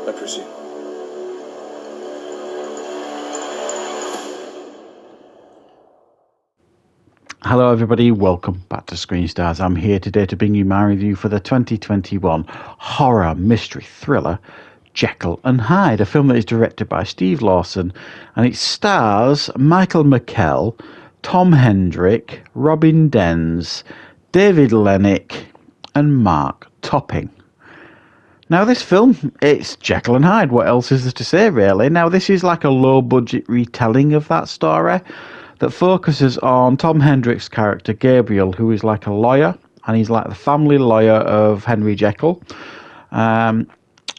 J'apprécie. Hello everybody, welcome back to Screenstars. I'm here today to bring you my review for the 2021 horror mystery thriller Jekyll and Hyde, a film that is directed by Steve Lawson, and it stars Michael McKell, Tom Hendrick, Robin Dens, David Lennox and Mark Topping. Now this film, it's Jekyll and Hyde. What else is there to say really? Now this is like a low budget retelling of that story that focuses on Tom Hendrick's character Gabriel, who is like a lawyer, and he's like the family lawyer of Henry Jekyll.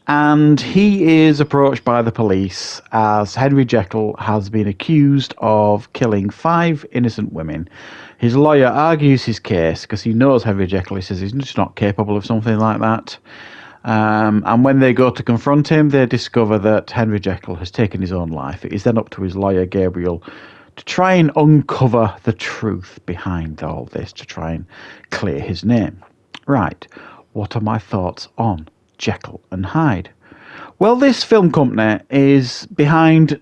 And he is approached by the police as Henry Jekyll has been accused of killing 5 innocent women. His lawyer argues his case because he knows Henry Jekyll. He says he's just not capable of something like that. And when they go to confront him, they discover that Henry Jekyll has taken his own life. It is then up to his lawyer Gabriel to try and uncover the truth behind all this, to try and clear his name. Right, what are my thoughts on Jekyll and Hyde? Well, this film company is behind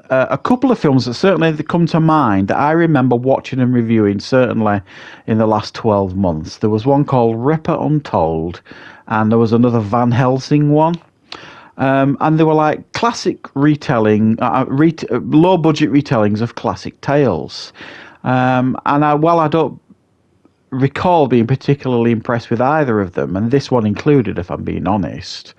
a couple of films that certainly come to mind that I remember watching and reviewing, certainly in the last 12 months. There was one called Ripper Untold, and there was another Van Helsing one. And they were like classic retelling, low-budget retellings of classic tales. While I don't recall being particularly impressed with either of them, and this one included, if I'm being honest,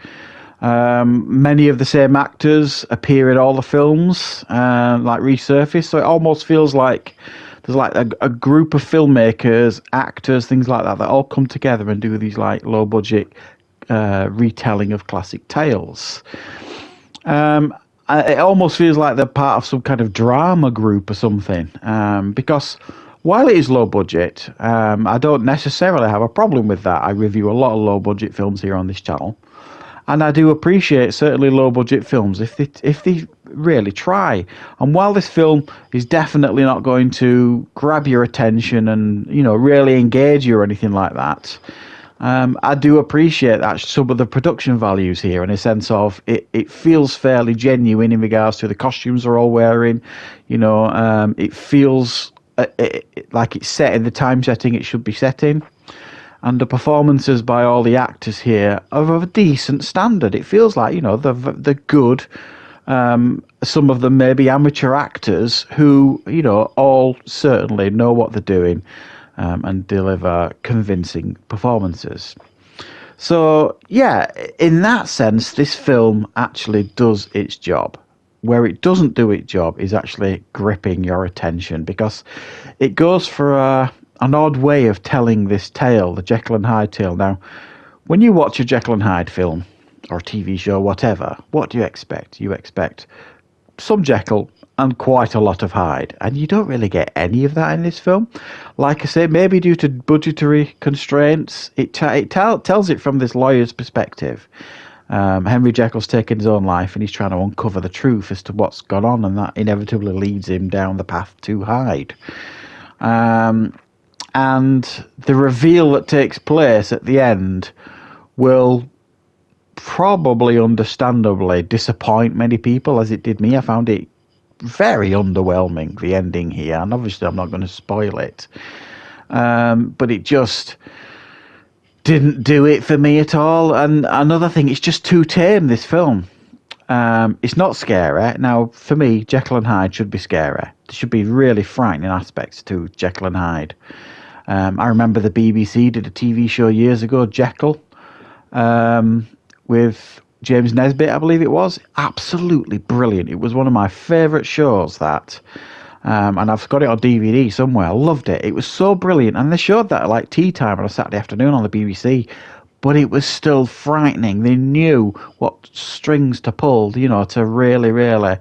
many of the same actors appear in all the films, like resurface. So it almost feels like there's like a group of filmmakers, actors, things like that all come together and do these like low-budget retelling of classic tales. It almost feels like they're part of some kind of drama group or something, because while it is low budget, I don't necessarily have a problem with that. I review a lot of low budget films here on this channel, and I do appreciate certainly low budget films if they really try. And while this film is definitely not going to grab your attention and really engage you or anything like that, I do appreciate that some of the production values here, in a sense of it feels fairly genuine in regards to the costumes they're all wearing. It feels like it's set in the time setting it should be set in. And the performances by all the actors here are of a decent standard. It feels like, they're good. Some of them may be amateur actors who, all certainly know what they're doing. And deliver convincing performances. So, yeah, in that sense, this film actually does its job. Where it doesn't do its job is actually gripping your attention, because it goes for an odd way of telling this tale, the Jekyll and Hyde tale. Now, when you watch a Jekyll and Hyde film, or TV show, whatever, what do you expect? You expect some Jekyll and quite a lot of Hyde, and you don't really get any of that in this film. Like I say, maybe due to budgetary constraints, it tells it from this lawyer's perspective. Henry Jekyll's taken his own life, and he's trying to uncover the truth as to what's gone on, and that inevitably leads him down the path to Hyde. And the reveal that takes place at the end will probably, understandably, disappoint many people, as it did me. I found it very underwhelming, the ending here, and obviously I'm not going to spoil it, but it just didn't do it for me at all. And another thing, it's just too tame, this film. It's not scary. Now, for me, Jekyll and Hyde should be scary. There should be really frightening aspects to Jekyll and Hyde. I remember the BBC did a TV show years ago, Jekyll, with James Nesbitt, I believe it was. Absolutely brilliant. It was one of my favourite shows, that. And I've got it on DVD somewhere. I loved it. It was so brilliant. And they showed that at like tea time on a Saturday afternoon on the BBC. But it was still frightening. They knew what strings to pull, to really, really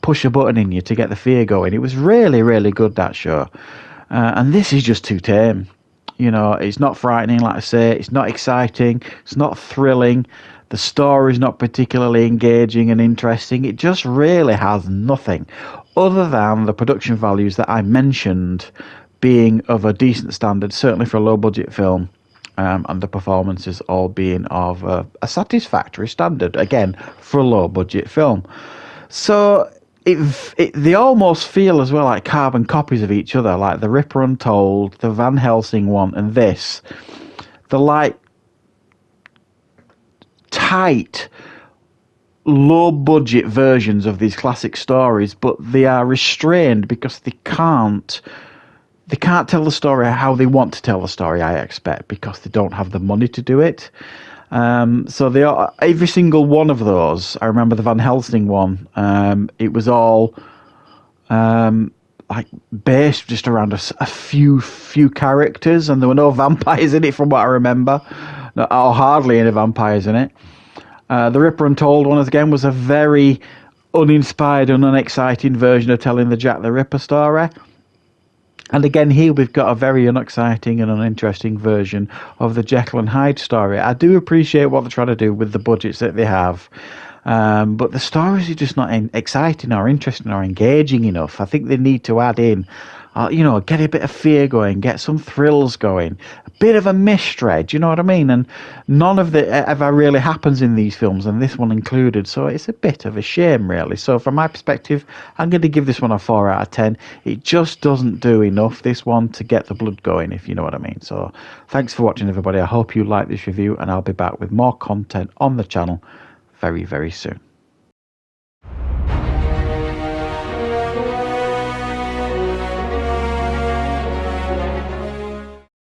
push a button in you to get the fear going. It was really, really good, that show. And this is just too tame. It's not frightening, like I say. It's not exciting. It's not thrilling. The story is not particularly engaging and interesting. It just really has nothing other than the production values that I mentioned being of a decent standard, certainly for a low-budget film, and the performances all being of a satisfactory standard, again, for a low-budget film. So they almost feel as well like carbon copies of each other, like The Ripper Untold, the Van Helsing one, and this. They're like tight, low-budget versions of these classic stories, but they are restrained because they can't tell the story how they want to tell the story, I expect, because they don't have the money to do it. So they are, every single one of those. I remember the Van Helsing one. It was all like based just around a few characters, and there were no vampires in it, from what I remember, or hardly any vampires in it. The Ripper Untold one, again, was a very uninspired and unexciting version of telling the Jack the Ripper story. And again, here we've got a very unexciting and uninteresting version of the Jekyll and Hyde story. I do appreciate what they're trying to do with the budgets that they have, but the stories are just not exciting or interesting or engaging enough. I think they need to add in, get a bit of fear going, get some thrills going, a bit of a mystery, do you know what I mean? And none of that ever really happens in these films, and this one included, so it's a bit of a shame, really. So from my perspective, I'm going to give this one a 4 out of 10. It just doesn't do enough, this one, to get the blood going, if you know what I mean. So thanks for watching, everybody. I hope you like this review, and I'll be back with more content on the channel very, very soon.